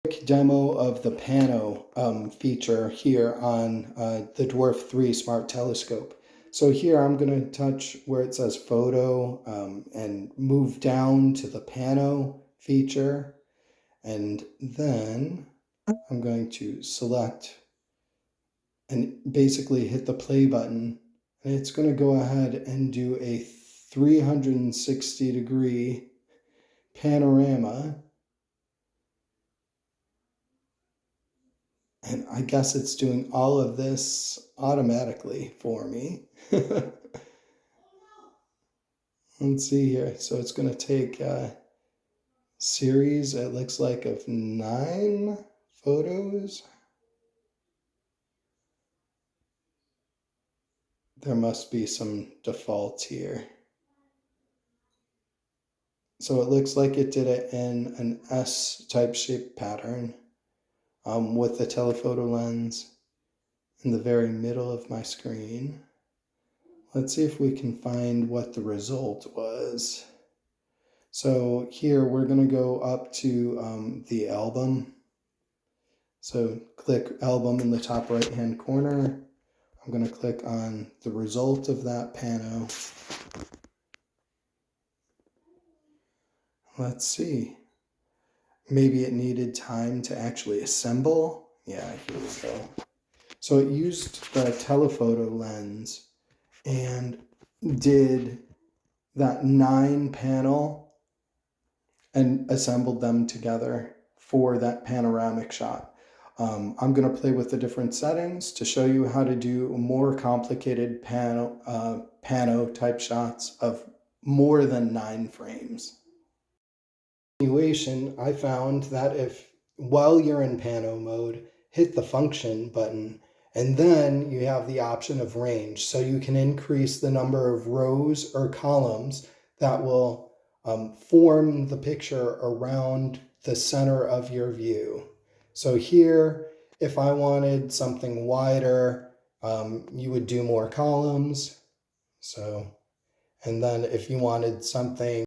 Quick demo of the Pano feature here on the Dwarf 3 Smart Telescope. So here I'm going to touch where it says photo and move down to the Pano feature. And then I'm going to select and basically hit the play button. And it's going to go ahead and do a 360-degree panorama. And I guess it's doing all of this automatically for me. Let's see here. So it's going to take a series, it looks like, of 9 photos. There must be some defaults here. So it looks like it did it in an S-type shape pattern with the telephoto lens in the very middle of my screen. Let's see if we can find what the result was. So here we're going to go up to the album. So click album in the top right hand corner. I'm going to click on the result of that pano. Let's see. Maybe it needed time to actually assemble. Yeah, here we go. So it used the telephoto lens and did that 9 panel and assembled them together for that panoramic shot. I'm going to play with the different settings to show you how to do more complicated pano type shots of more than 9 frames. I found that if while you're in pano mode, hit the function button, and then you have the option of range, so you can increase the number of rows or columns that will form the picture around the center of your view. So here, if I wanted something wider, you would do more columns. So, and then if you wanted something